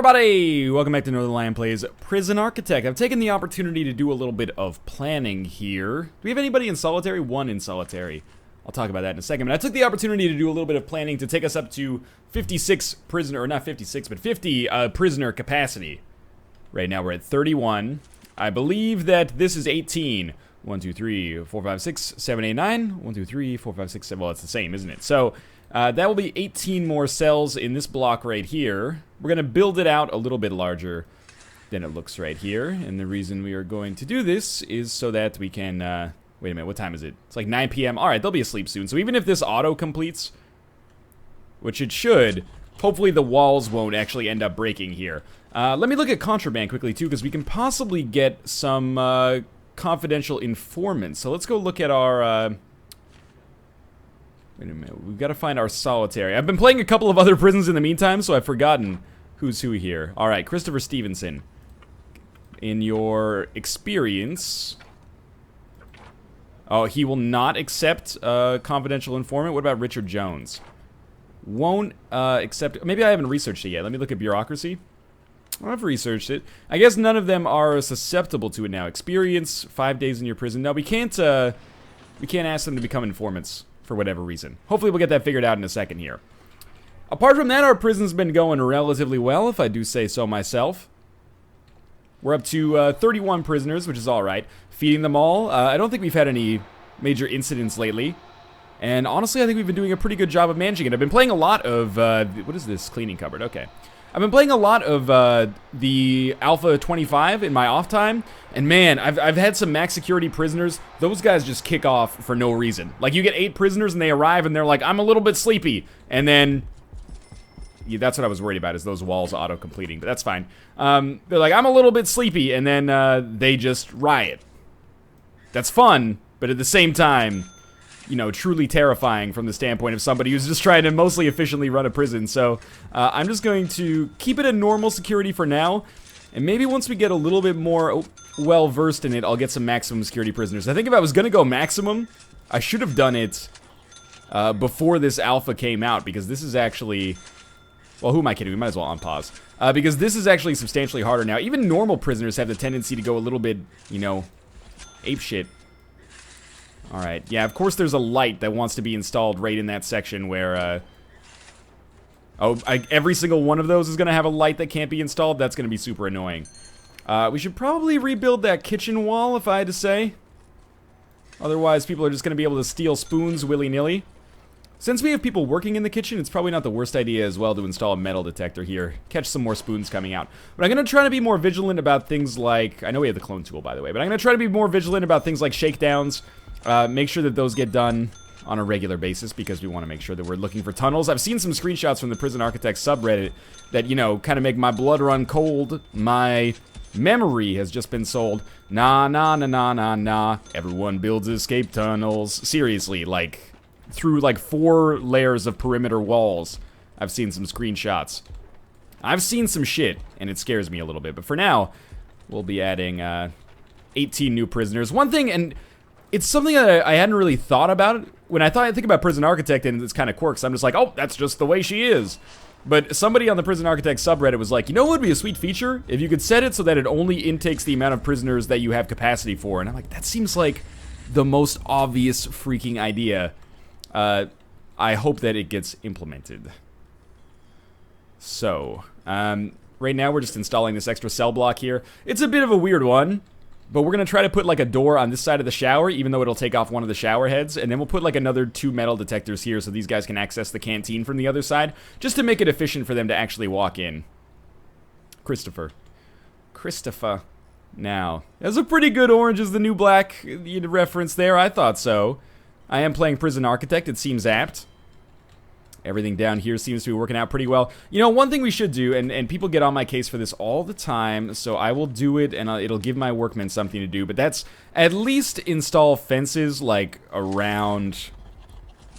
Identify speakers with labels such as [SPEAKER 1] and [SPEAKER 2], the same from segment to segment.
[SPEAKER 1] everybody! Welcome back to Northernlion Plays Prison Architect. I've taken the opportunity to do a little bit of planning here. Do we have anybody in solitary? One in solitary. I'll talk about that in a second. But I took the opportunity to do a little bit of planning to take us up to 56 prisoner, or not 56, but 50 prisoner capacity. Right now we're at 31. I believe that this is 18. 1, 2, 3, 4, 5, 6, 7, 8, 9. 1, 2, 3, 4, 5, 6, 7. Well, it's the same, isn't it? So that will be 18 more cells in this block right here. We're going to build it out a little bit larger than it looks right here. And the reason we are going to do this is so that we can... wait a minute, what time is it? It's like 9 p.m. Alright, they'll be asleep soon. So even if this auto completes, which it should, hopefully the walls won't actually end up breaking here. Let me look at contraband quickly too, because we can possibly get some confidential informants. So let's go look at our... wait a minute, we've got to find our solitary. I've been playing a couple of other prisons in the meantime, so I've forgotten who's who here. Alright, Christopher Stevenson. In your experience... Oh, he will not accept confidential informant. What about Richard Jones? Won't accept... Maybe I haven't researched it yet. Let me look at bureaucracy. I've researched it. I guess none of them are susceptible to it now. Experience, 5 days in your prison. No, we can't ask them to become informants for whatever reason. Hopefully we'll get that figured out in a second here. Apart from that, our prison's been going relatively well, if I do say so myself. We're up to 31 prisoners, which is alright. Feeding them all. I don't think we've had any major incidents lately. And honestly, I think we've been doing a pretty good job of managing it. I've been playing a lot of... what is this? Cleaning cupboard. Okay. I've been playing a lot of the Alpha 25 in my off time. And man, I've had some max security prisoners. Those guys just kick off for no reason. Like, you get 8 prisoners and they arrive and they're like, I'm a little bit sleepy. And then... yeah, that's what I was worried about, is those walls auto-completing, but that's fine. They're like, I'm a little bit sleepy, and then they just riot. That's fun, but at the same time, you know, truly terrifying from the standpoint of somebody who's just trying to mostly efficiently run a prison. So I'm just going to keep it at normal security for now, and maybe once we get a little bit more well-versed in it, I'll get some maximum security prisoners. I think if I was going to go maximum, I should have done it before this alpha came out, because this is actually... well, who am I kidding? We might as well unpause. Because this is actually substantially harder now. Even normal prisoners have the tendency to go a little bit, you know, apeshit. Alright, yeah, of course there's a light that wants to be installed right in that section where, every single one of those is going to have a light that can't be installed? That's going to be super annoying. We should probably rebuild that kitchen wall, if I had to say. Otherwise, people are just going to be able to steal spoons willy-nilly. Since we have people working in the kitchen, it's probably not the worst idea as well to install a metal detector here. Catch some more spoons coming out. But I'm going to try to be more vigilant about things like... I know we have the clone tool, by the way. But I'm going to try to be more vigilant about things like shakedowns. Make sure that those get done on a regular basis, because we want to make sure that we're looking for tunnels. I've seen some screenshots from the Prison Architect subreddit that, you know, kind of make my blood run cold. My memory has just been sold. Nah, nah, nah, nah, nah, nah. Everyone builds escape tunnels. Seriously, like... through like 4 layers of perimeter walls. I've seen some screenshots. I've seen some shit, and it scares me a little bit. But for now, we'll be adding 18 new prisoners. One thing, and it's something that I hadn't really thought about. When I think about Prison Architect and its kind of quirks, I'm just like, oh, that's just the way she is. But somebody on the Prison Architect subreddit was like, you know what would be a sweet feature? If you could set it so that it only intakes the amount of prisoners that you have capacity for. And I'm like, that seems like the most obvious freaking idea. I hope that it gets implemented. So, right now we're just installing this extra cell block here. It's a bit of a weird one, but we're going to try to put like a door on this side of the shower, even though it'll take off one of the shower heads, and then we'll put like another 2 metal detectors here so these guys can access the canteen from the other side, just to make it efficient for them to actually walk in. Christopher. Now, that's a pretty good orange is the new black reference there. I thought so. I am playing Prison Architect, it seems apt. Everything down here seems to be working out pretty well. You know, one thing we should do, and people get on my case for this all the time, so I will do it, and it'll give my workmen something to do, but that's at least install fences, like, around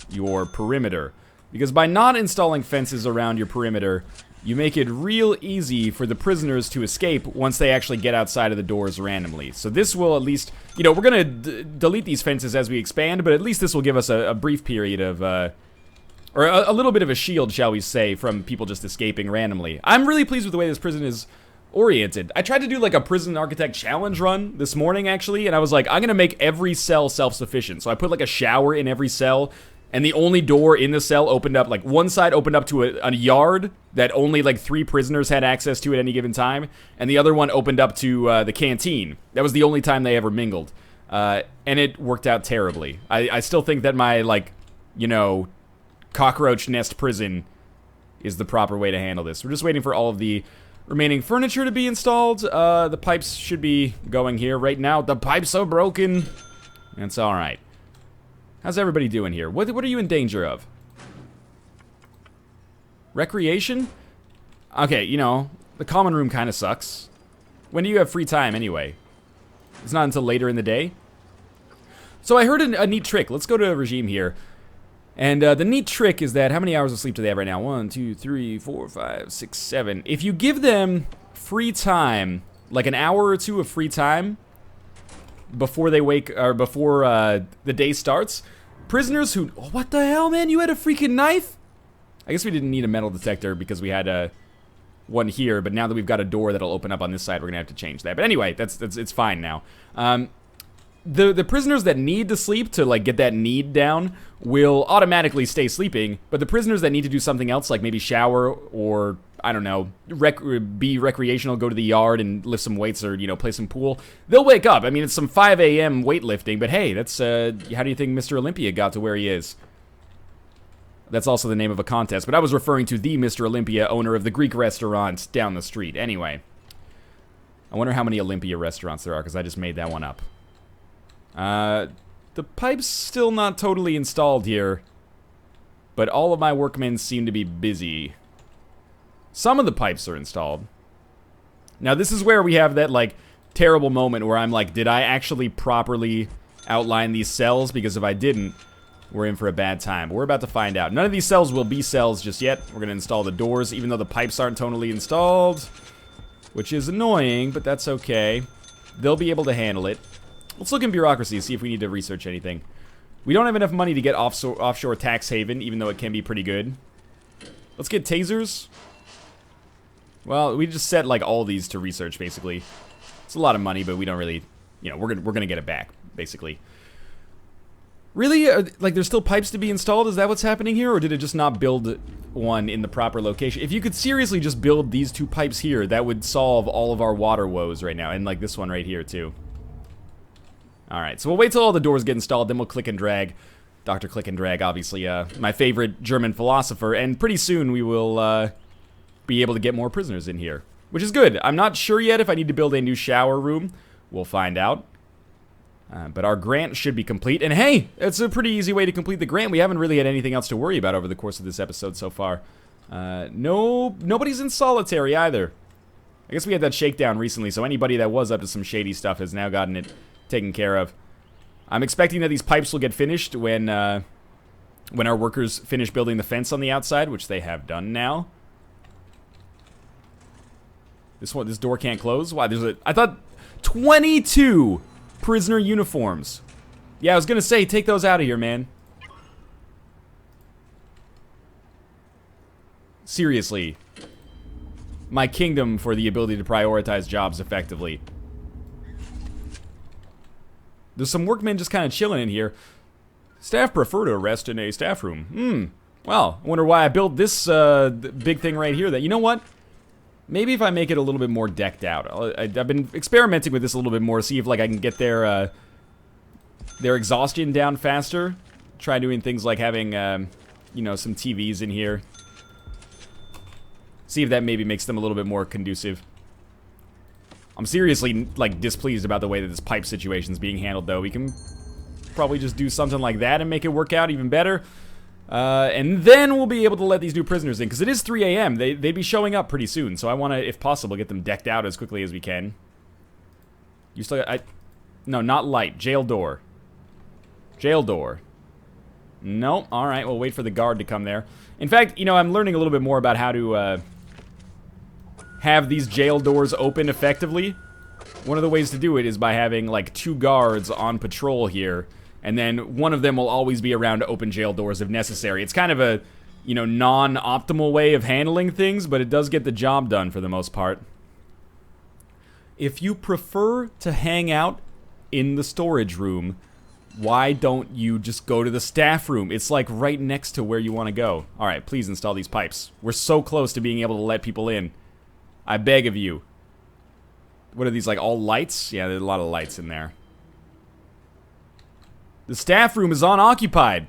[SPEAKER 1] your perimeter. Because by not installing fences around your perimeter, you make it real easy for the prisoners to escape once they actually get outside of the doors randomly. So this will at least, you know, we're going to delete these fences as we expand, but at least this will give us a brief period of Or a little bit of a shield, shall we say, from people just escaping randomly. I'm really pleased with the way this prison is oriented. I tried to do like a prison architect challenge run this morning, actually, and I was like, I'm gonna make every cell self-sufficient. So I put like a shower in every cell, and the only door in the cell opened up, like one side opened up to a yard that only like 3 prisoners had access to at any given time, and the other one opened up to the canteen. That was the only time they ever mingled. And it worked out terribly. I still think that my, like, you know, cockroach nest prison is the proper way to handle this. We're just waiting for all of the remaining furniture to be installed. The pipes should be going here right now. The pipes are broken. It's alright. How's everybody doing here? What are you in danger of? Recreation? Okay, you know, the common room kind of sucks. When do you have free time anyway? It's not until later in the day. So I heard a neat trick. Let's go to a regime here. And the neat trick is that, how many hours of sleep do they have right now? 1, 2, 3, 4, 5, 6, 7. If you give them free time, like an hour or 2 of free time before they wake, or before the day starts, prisoners who, oh, what the hell, man? You had a freaking knife? I guess we didn't need a metal detector because we had one here, but now that we've got a door that'll open up on this side, we're gonna have to change that. But anyway, it's fine now. The prisoners that need to sleep to, like, get that need down will automatically stay sleeping, but the prisoners that need to do something else, like maybe shower or, I don't know, be recreational, go to the yard and lift some weights or, you know, play some pool, they'll wake up. I mean, it's some 5 a.m. weightlifting, but hey, that's, how do you think Mr. Olympia got to where he is? That's also the name of a contest, but I was referring to the Mr. Olympia, owner of the Greek restaurant down the street. Anyway, I wonder how many Olympia restaurants there are, because I just made that one up. The pipe's still not totally installed here, but all of my workmen seem to be busy. Some of the pipes are installed. Now, this is where we have that, like, terrible moment where I'm like, did I actually properly outline these cells? Because if I didn't, we're in for a bad time. But we're about to find out. None of these cells will be cells just yet. We're going to install the doors, even though the pipes aren't totally installed, which is annoying, but that's okay. They'll be able to handle it. Let's look in bureaucracy, see if we need to research anything. We don't have enough money to get offshore tax haven, even though it can be pretty good. Let's get tasers. Well, we just set, like, all these to research, basically. It's a lot of money, but we don't really, you know, we're gonna get it back, basically. Really? Like, there's still pipes to be installed? Is that what's happening here? Or did it just not build one in the proper location? If you could seriously just build these 2 pipes here, that would solve all of our water woes right now. And, like, this one right here, too. Alright, so we'll wait till all the doors get installed, then we'll click and drag. Dr. Click and Drag, obviously, my favorite German philosopher. And pretty soon we will, be able to get more prisoners in here, which is good. I'm not sure yet if I need to build a new shower room. We'll find out. But our grant should be complete. And hey, it's a pretty easy way to complete the grant. We haven't really had anything else to worry about over the course of this episode so far. Nobody's in solitary either. I guess we had that shakedown recently, so anybody that was up to some shady stuff has now gotten it taken care of. I'm expecting that these pipes will get finished when our workers finish building the fence on the outside, which they have done now. This door can't close? Why? I thought 22 prisoner uniforms. Yeah, I was gonna say, take those out of here, man. Seriously. My kingdom for the ability to prioritize jobs effectively. There's some workmen just kind of chilling in here. Staff prefer to rest in a staff room. Well, I wonder why I built this big thing right here. That, you know what? Maybe if I make it a little bit more decked out. I've been experimenting with this a little bit more, see if, like, I can get their exhaustion down faster. Try doing things like having, you know, some TVs in here. See if that maybe makes them a little bit more conducive. I'm seriously, like, displeased about the way that this pipe situation's being handled, though. We can probably just do something like that and make it work out even better. And then we'll be able to let these new prisoners in, because it is 3 a.m. They'd be showing up pretty soon, so I want to, if possible, get them decked out as quickly as we can. You still got, no, not light. Jail door. Jail door. No, alright, we'll wait for the guard to come there. In fact, you know, I'm learning a little bit more about how to, have these jail doors open effectively. One of the ways to do it is by having, like, 2 guards on patrol here, and then one of them will always be around to open jail doors if necessary. It's kind of you know, non-optimal way of handling things, but it does get the job done for the most part. If you prefer to hang out in the storage room, why don't you just go to the staff room? It's like right next to where you want to go. Alright, please install these pipes. We're so close to being able to let people in. I beg of you. What are these, like all lights? Yeah, there's a lot of lights in there. The staff room is unoccupied.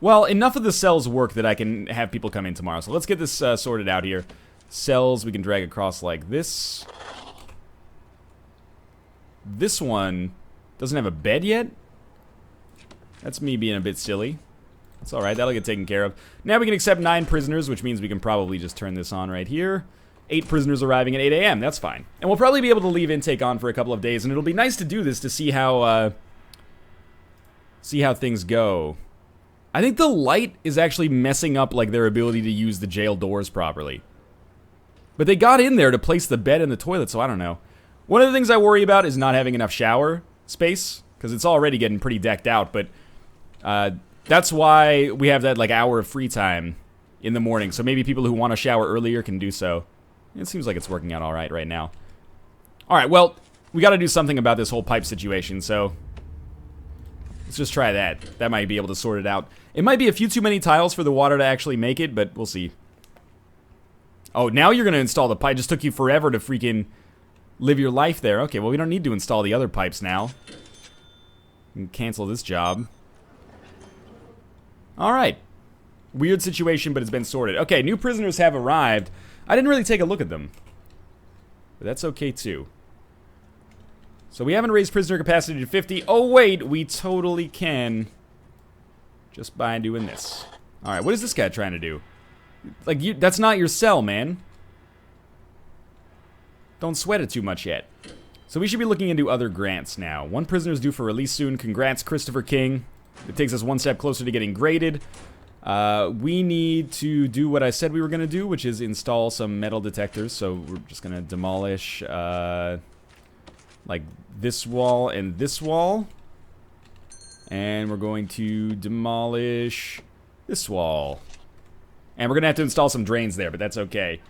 [SPEAKER 1] Well, enough of the cells work that I can have people come in tomorrow. So let's get this sorted out here. Cells we can drag across like this. This one doesn't have a bed yet. That's me being a bit silly. That's alright, that'll get taken care of. Now we can accept 9 prisoners, which means we can probably just turn this on right here. 8 prisoners arriving at 8 a.m. That's fine. And we'll probably be able to leave intake on for a couple of days, and it'll be nice to do this to see how things go. I think the light is actually messing up like their ability to use the jail doors properly. But they got in there to place the bed and the toilet, so I don't know. One of the things I worry about is not having enough shower space, because it's already getting pretty decked out, but that's why we have that like hour of free time in the morning, so maybe people who want to shower earlier can do so. It seems like it's working out alright right now. Alright, well, we gotta do something about this whole pipe situation, so let's just try that. That might be able to sort it out. It might be a few too many tiles for the water to actually make it, but we'll see. Oh, now you're gonna install the pipe. It just took you forever to freaking live your life there. Okay, well, we don't need to install the other pipes now. We can cancel this job. Alright. Weird situation, but it's been sorted. Okay, new prisoners have arrived. I didn't really take a look at them. But that's okay, too. So we haven't raised prisoner capacity to 50. Oh, wait, we totally can. Just by doing this. Alright, what is this guy trying to do? Like, that's not your cell, man. Don't sweat it too much yet. So we should be looking into other grants now. 1 prisoner is due for release soon. Congrats, Christopher King. It takes us 1 step closer to getting graded. We need to do what I said we were going to do, which is install some metal detectors. So we're just going to demolish, like, this wall and this wall. And we're going to demolish this wall. And we're going to have to install some drains there, but that's okay.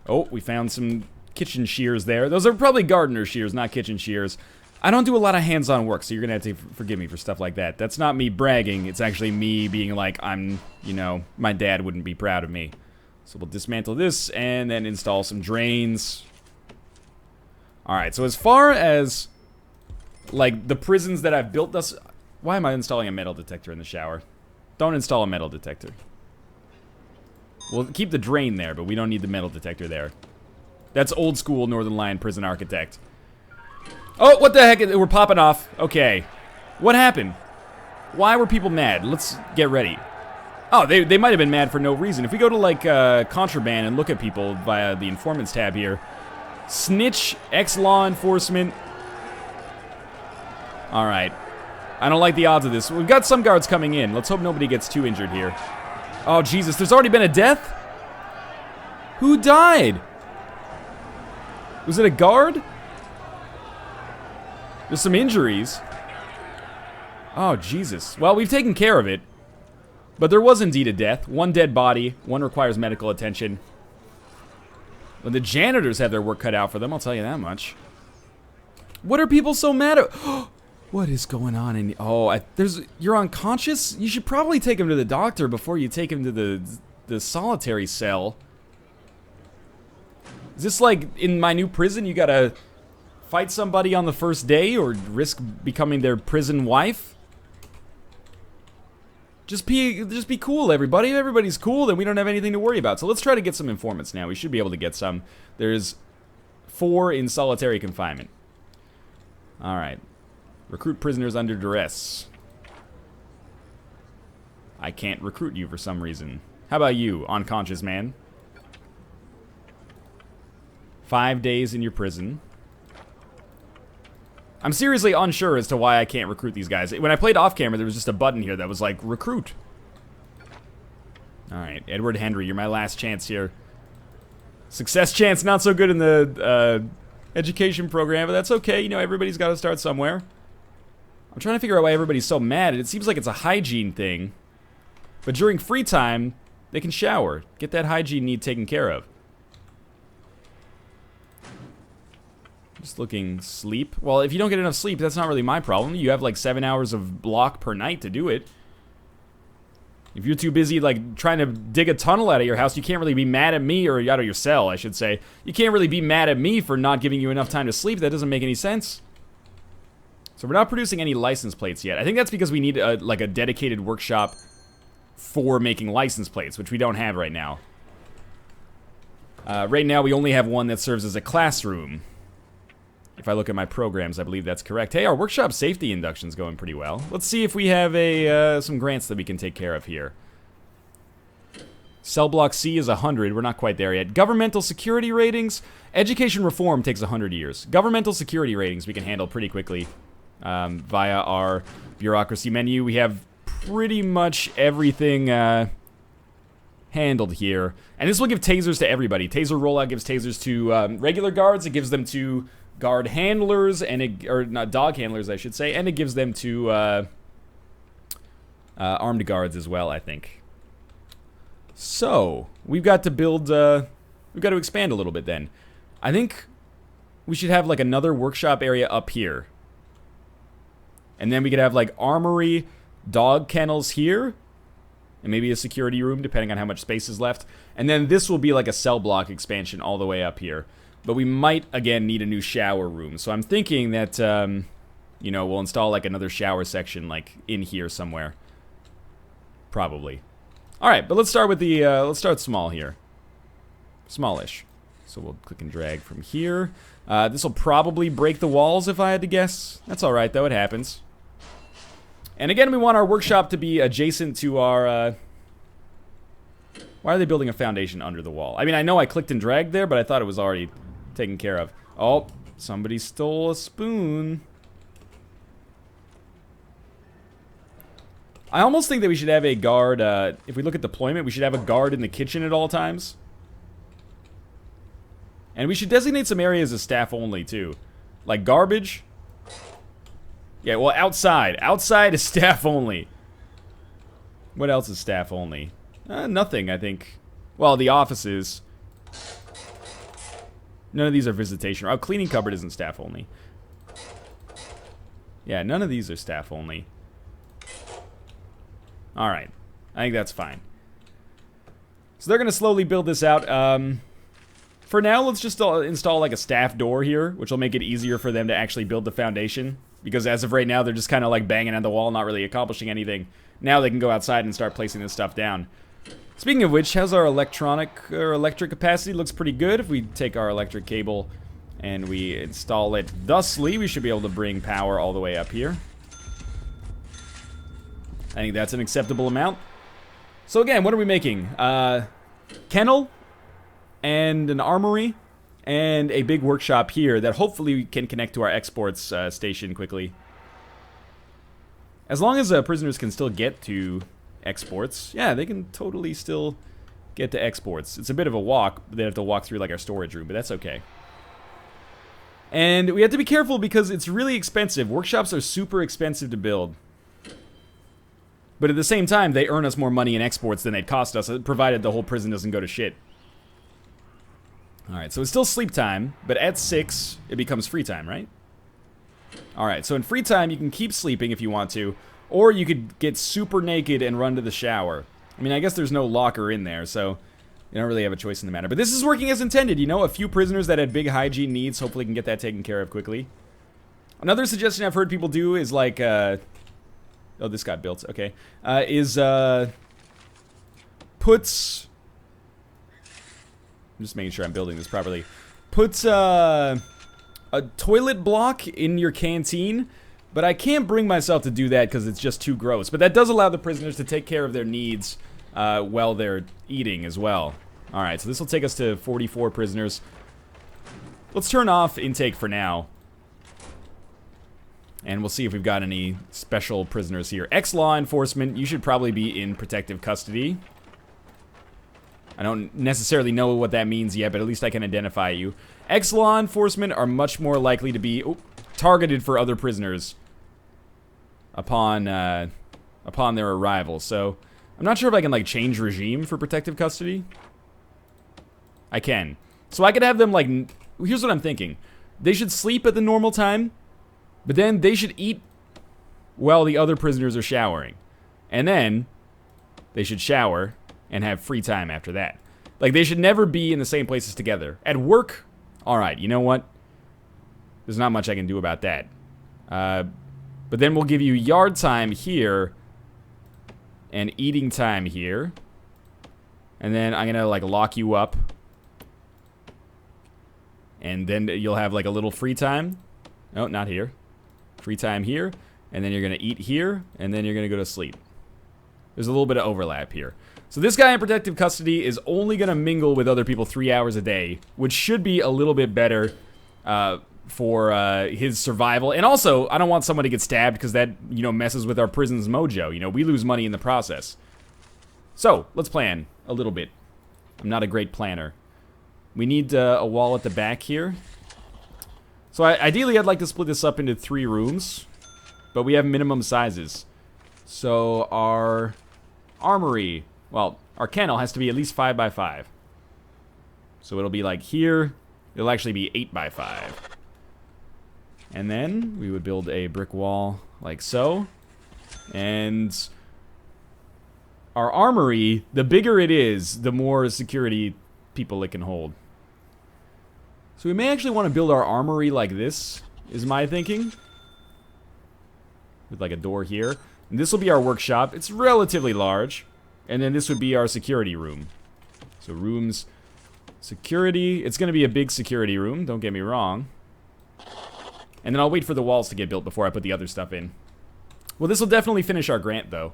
[SPEAKER 1] Oh, we found some kitchen shears there. Those are probably gardener shears, not kitchen shears. I don't do a lot of hands-on work, so you're going to have to forgive me for stuff like that. That's not me bragging. It's actually me being like, you know, my dad wouldn't be proud of me. So we'll dismantle this and then install some drains. Alright, so as far as, like, the prisons that I've built thus... Why am I installing a metal detector in the shower? Don't install a metal detector. We'll keep the drain there, but we don't need the metal detector there. That's old school Northernlion prison architect. Oh, what the heck? We're popping off. Okay. What happened? Why were people mad? Let's get ready. Oh, they might have been mad for no reason. If we go to, like, contraband and look at people via the informants tab here. Snitch, ex-law enforcement. Alright. I don't like the odds of this. We've got some guards coming in. Let's hope nobody gets too injured here. Oh, Jesus. There's already been a death? Who died? Was it a guard? There's some injuries. Oh, Jesus. Well, we've taken care of it. But there was indeed a death. 1 dead body. 1 requires medical attention. Well, the janitors have their work cut out for them, I'll tell you that much. What are people so mad at? What is going on in... Oh, you're unconscious? You should probably take him to the doctor before you take him to the solitary cell. Is this like in my new prison? You gotta fight somebody on the first day or risk becoming their prison wife? Just be cool, everybody. If everybody's cool, then we don't have anything to worry about. So let's try to get some informants now. We should be able to get some. There's 4 in solitary confinement. Alright. Recruit prisoners under duress. I can't recruit you for some reason. How about you, unconscious man? 5 days in your prison. I'm seriously unsure as to why I can't recruit these guys. When I played off camera, there was just a button here that was like, recruit. Alright, Edward Henry, you're my last chance here. Success chance, not so good in the education program, but that's okay. You know, everybody's got to start somewhere. I'm trying to figure out why everybody's so mad. It seems like it's a hygiene thing. But during free time, they can shower. Get that hygiene need taken care of. Just looking sleep. Well, if you don't get enough sleep, that's not really my problem. You have like 7 hours of block per night to do it. If you're too busy like trying to dig a tunnel out of your house, you can't really be mad at me, or out of your cell, I should say. You can't really be mad at me for not giving you enough time to sleep. That doesn't make any sense. So we're not producing any license plates yet. I think that's because we need like a dedicated workshop for making license plates, which we don't have right now. Right now we only have one that serves as a classroom. If I look at my programs, I believe that's correct. Hey, our workshop safety induction's going pretty well. Let's see if we have some grants that we can take care of here. Cell block C is 100. We're not quite there yet. Governmental security ratings. Education reform takes 100 years. Governmental security ratings we can handle pretty quickly via our bureaucracy menu. We have pretty much everything handled here. And this will give tasers to everybody. Taser rollout gives tasers to regular guards. It gives them to guard handlers, and or not, dog handlers, I should say, and it gives them to armed guards as well, I think. So, we've got to build, we've got to expand a little bit then. I think we should have like another workshop area up here. And then we could have like armory, dog kennels here, and maybe a security room, depending on how much space is left. And then this will be like a cell block expansion all the way up here. But we might, again, need a new shower room. So I'm thinking that, you know, we'll install, like, another shower section, like, in here somewhere. Probably. Alright, but let's start with the, let's start small here. Smallish. So we'll click and drag from here. This will probably break the walls, if I had to guess. That's alright, though. It happens. And again, we want our workshop to be adjacent to our, Why are they building a foundation under the wall? I mean, I know I clicked and dragged there, but I thought it was already taken care of. Oh, somebody stole a spoon. I almost think that we should have a guard, if we look at deployment, we should have a guard in the kitchen at all times. And we should designate some areas as staff only, too. Like garbage. Yeah, well, outside. Outside is staff only. What else is staff only? Nothing, I think. Well, the offices. None of these are visitation. Oh, cleaning cupboard isn't staff only. Yeah, none of these are staff only. Alright. I think that's fine. So they're going to slowly build this out. For now, let's just install like a staff door here, which will make it easier for them to actually build the foundation. Because as of right now, they're just kind of like banging on the wall, not really accomplishing anything. Now they can go outside and start placing this stuff down. Speaking of which, how's our electric capacity? Looks pretty good. If we take our electric cable and we install it thusly, we should be able to bring power all the way up here. I think that's an acceptable amount. So again, what are we making? Kennel and an armory and a big workshop here that hopefully can connect to our exports station quickly. As long as prisoners can still get to exports, yeah, they can totally still get to exports. It's a bit of a walk. They have to walk through like our storage room, but that's okay. And we have to be careful because it's really expensive. Workshops are super expensive to build. But at the same time, they earn us more money in exports than they'd cost us, provided the whole prison doesn't go to shit. Alright, so it's still sleep time, but at 6, it becomes free time, right? Alright, so in free time, you can keep sleeping if you want to, or you could get super naked and run to the shower. I mean, I guess there's no locker in there, so you don't really have a choice in the matter. But this is working as intended, you know? A few prisoners that had big hygiene needs, hopefully can get that taken care of quickly. Another suggestion I've heard people do is like, oh, this got built, okay. Puts... I'm just making sure I'm building this properly. Puts, a toilet block in your canteen, but I can't bring myself to do that because it's just too gross. But that does allow the prisoners to take care of their needs while they're eating as well. Alright, so this will take us to 44 prisoners. Let's turn off intake for now. And we'll see if we've got any special prisoners here. Ex-law enforcement, you should probably be in protective custody. I don't necessarily know what that means yet, but at least I can identify you. Ex-law enforcement are much more likely to be targeted for other prisoners. upon their arrival. So I'm not sure if I can like change regime for protective custody. I can. So I could have them like, here's what I'm thinking. They should sleep at the normal time, but then they should eat while the other prisoners are showering. And then they should shower and have free time after that. Like, they should never be in the same places together. At work, alright, you know what? There's not much I can do about that. But then we'll give you yard time here and eating time here. And then I'm gonna, like, lock you up. And then you'll have, like, a little free time. No, not here. Free time here. And then you're gonna eat here. And then you're gonna go to sleep. There's a little bit of overlap here. So this guy in protective custody is only going to mingle with other people 3 hours a day, which should be a little bit better for his survival. And also, I don't want someone to get stabbed because that, you know, messes with our prison's mojo. You know, we lose money in the process. So, let's plan a little bit. I'm not a great planner. We need a wall at the back here. So ideally, I'd like to split this up into 3 rooms, but we have minimum sizes. So our armory, well, our kennel has to be at least 5 by 5. So it'll be like here, it'll actually be 8 by 5. And then we would build a brick wall like so. And our armory, the bigger it is, the more security people it can hold. So we may actually want to build our armory like this, is my thinking. With like a door here. And this will be our workshop. It's relatively large. And then this would be our security room. So rooms, security. It's going to be a big security room, don't get me wrong. And then I'll wait for the walls to get built before I put the other stuff in. Well, this will definitely finish our grant, though.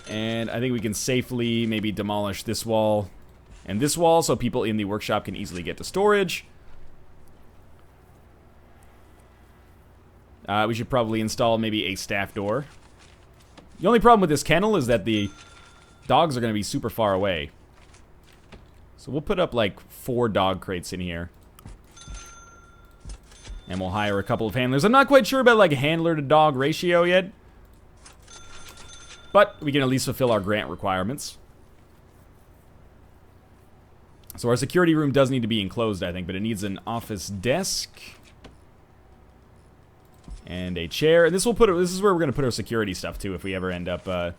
[SPEAKER 1] And I think we can safely maybe demolish this wall and this wall so people in the workshop can easily get to storage. We should probably install maybe a staff door. The only problem with this kennel is that the dogs are going to be super far away. So we'll put up like 4 dog crates in here. And we'll hire a couple of handlers. I'm not quite sure about like handler to dog ratio yet. But we can at least fulfill our grant requirements. So our security room does need to be enclosed, I think, but it needs an office desk. And a chair. And this is where we're going to put our security stuff, too, if we ever end up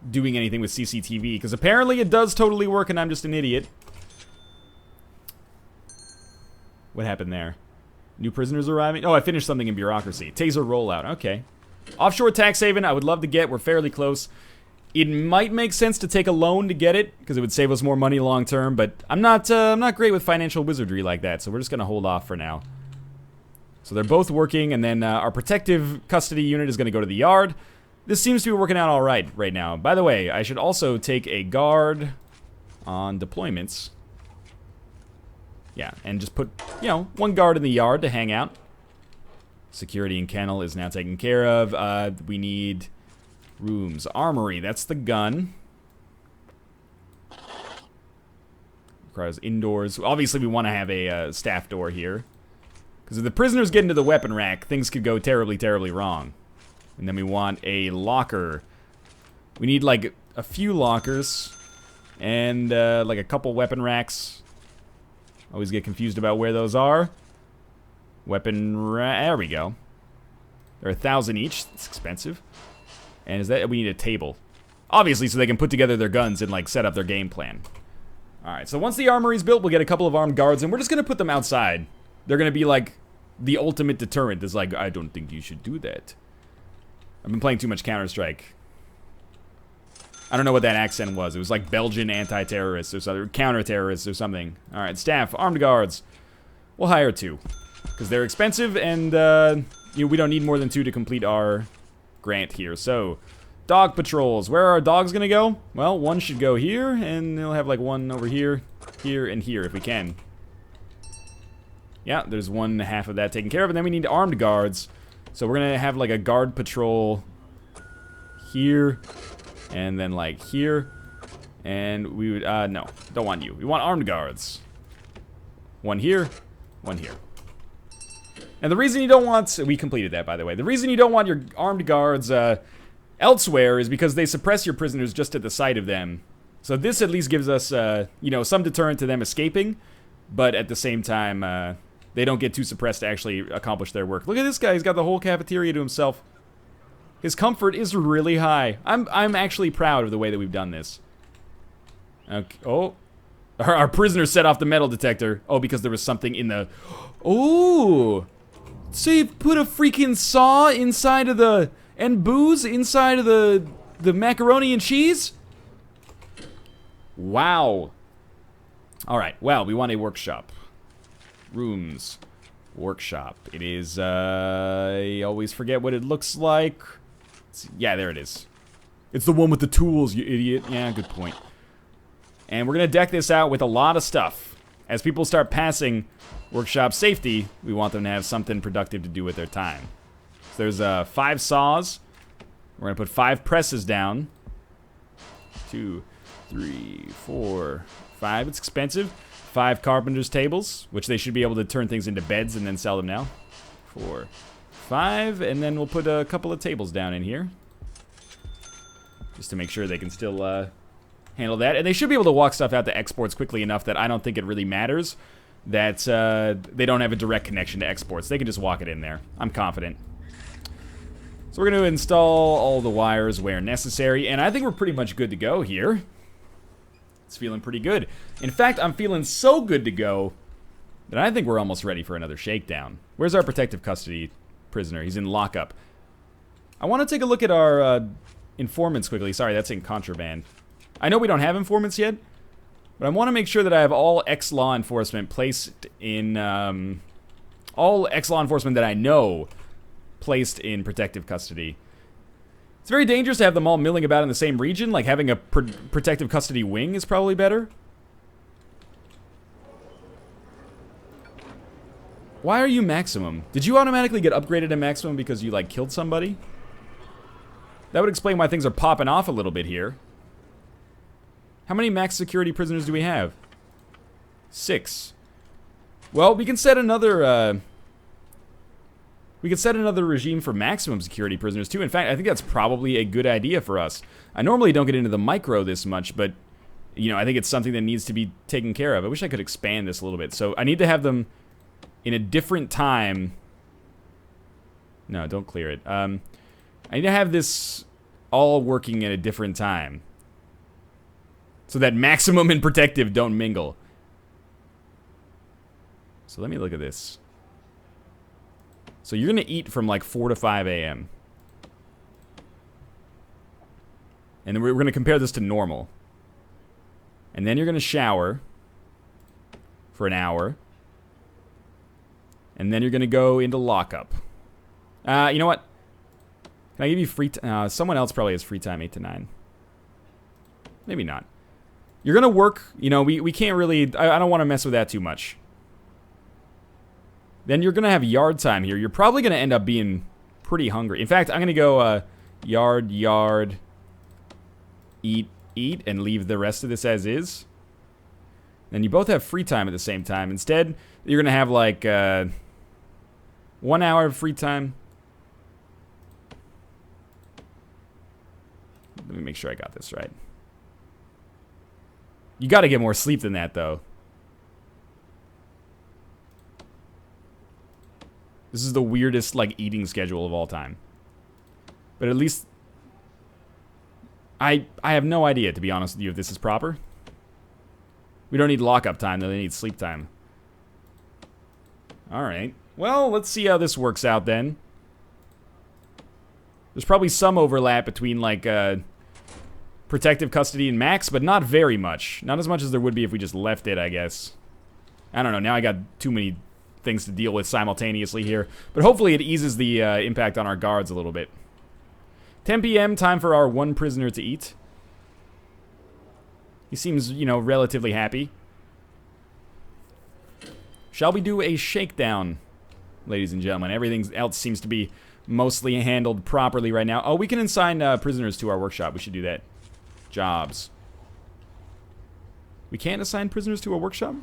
[SPEAKER 1] doing anything with CCTV. Because apparently it does totally work, and I'm just an idiot. What happened there? New prisoners arriving? Oh, I finished something in bureaucracy. Taser rollout. Okay. Offshore tax haven, I would love to get. We're fairly close. It might make sense to take a loan to get it, because it would save us more money long term, but I'm not great with financial wizardry like that, so we're just going to hold off for now. So they're both working, and then our protective custody unit is going to go to the yard. This seems to be working out all right now. By the way, I should also take a guard on deployments. Yeah, and just put, you know, 1 guard in the yard to hang out. Security and kennel is now taken care of. We need rooms. Armory, that's the gun. Requires indoors. Obviously, we want to have a staff door here. Because if the prisoners get into the weapon rack, things could go terribly, terribly wrong. And then we want a locker. We need, like, a few lockers. And, like, a couple weapon racks. Always get confused about where those are. Weapon rack. There we go. They're 1,000 each. It's expensive. And is that... we need a table. Obviously, so they can put together their guns and, like, set up their game plan. Alright, so once the armory's built, we'll get a couple of armed guards, and we're just gonna put them outside. They're gonna be, like, the ultimate deterrent. It's like, I don't think you should do that. I've been playing too much Counter-Strike. I don't know what that accent was. It was like Belgian anti-terrorists or something, counter-terrorists or something. Alright, staff, armed guards. We'll hire 2. Because they're expensive, and, you know, we don't need more than 2 to complete our grant here. So, dog patrols. Where are our dogs gonna go? Well, 1 should go here, and they'll have, like, 1 over here, here, and here, if we can. Yeah, there's 1/2 of that taken care of, and then we need armed guards. So we're gonna have, like, a guard patrol here, and then, like, here. And we would, no, don't want you. We want armed guards. 1 here, 1 here. And the reason you don't want... We completed that, by the way. The reason you don't want your armed guards elsewhere is because they suppress your prisoners just at the sight of them. So this at least gives us, you know, some deterrent to them escaping. But at the same time, they don't get too suppressed to actually accomplish their work. Look at this guy. He's got the whole cafeteria to himself. His comfort is really high. I'm actually proud of the way that we've done this. Okay. Oh. Our prisoner set off the metal detector. Oh, because there was something in the... Oh! So you put a freaking saw inside of the... And booze inside of the macaroni and cheese? Wow. Alright, well, we want a workshop. Rooms. Workshop. It is, I always forget what it looks like. Yeah, there it is. It's the one with the tools, you idiot. Yeah, good point. And we're gonna deck this out with a lot of stuff. As people start passing workshop safety, we want them to have something productive to do with their time. So there's 5 saws. We're gonna put 5 presses down. 2, 3, 4, 5. It's expensive. 5 carpenter's tables, which they should be able to turn things into beds and then sell them now. 4, 5, and then we'll put a couple of tables down in here. Just to make sure they can still handle that. And they should be able to walk stuff out to exports quickly enough that I don't think it really matters that they don't have a direct connection to exports. They can just walk it in there. I'm confident. So we're going to install all the wires where necessary, and I think we're pretty much good to go here. It's feeling pretty good. In fact, I'm feeling so good to go that I think we're almost ready for another shakedown. Where's our protective custody prisoner? He's in lockup. I want to take a look at our informants quickly. Sorry, that's in contraband. I know we don't have informants yet, but I want to make sure that I have all ex-law enforcement placed in... all ex-law enforcement that I know placed in protective custody. It's very dangerous to have them all milling about in the same region. Like, having a protective custody wing is probably better. Why are you maximum? Did you automatically get upgraded to maximum because you, like, killed somebody? That would explain why things are popping off a little bit here. How many max security prisoners do we have? 6. Well, we can set another, we could set another regime for maximum security prisoners, too. In fact, I think that's probably a good idea for us. I normally don't get into the micro this much, but, you know, I think it's something that needs to be taken care of. I wish I could expand this a little bit. So I need to have them in a different time. No, don't clear it. I need to have this all working at a different time, so that maximum and protective don't mingle. So let me look at this. So you're going to eat from like 4 to 5 a.m. And then we're going to compare this to normal. And then you're going to shower for an hour. And then you're going to go into lockup. You know what? Can I give you free time? Someone else probably has free time 8 to 9. Maybe not. You're going to work. You know, we can't really... I don't want to mess with that too much. Then you're going to have yard time here. You're probably going to end up being pretty hungry. In fact, I'm going to go yard, eat, and leave the rest of this as is. Then you both have free time at the same time. Instead, you're going to have like 1 hour of free time. Let me make sure I got this right. You got to get more sleep than that, though. This is the weirdest, like, eating schedule of all time. But at least... I have no idea, to be honest with you, if this is proper. We don't need lockup time, though. They need sleep time. Alright. Well, let's see how this works out, then. There's probably some overlap between, like, protective custody and max, but not very much. Not as much as there would be if we just left it, I guess. I don't know. Now I got too many things to deal with simultaneously here. But hopefully it eases the impact on our guards a little bit. 10 p.m., time for our one prisoner to eat. He seems, you know, relatively happy. Shall we do a shakedown, ladies and gentlemen? Everything else seems to be mostly handled properly right now. Oh, we can assign prisoners to our workshop. We should do that. Jobs. We can't assign prisoners to a workshop?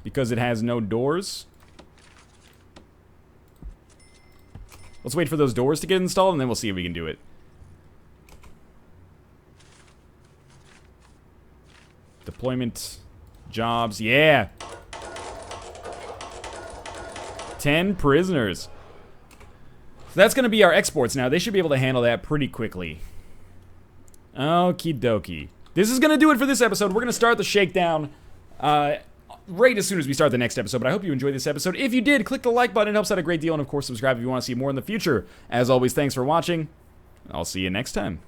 [SPEAKER 1] Because it has no doors? Let's wait for those doors to get installed, and then we'll see if we can do it. Deployment. Jobs. Yeah! 10 prisoners. So that's going to be our exports now. They should be able to handle that pretty quickly. Okie dokie. This is going to do it for this episode. We're going to start the shakedown right as soon as we start the next episode. But I hope you enjoyed this episode. If you did, click the like button. It helps out a great deal. And of course, subscribe if you want to see more in the future. As always, thanks for watching. I'll see you next time.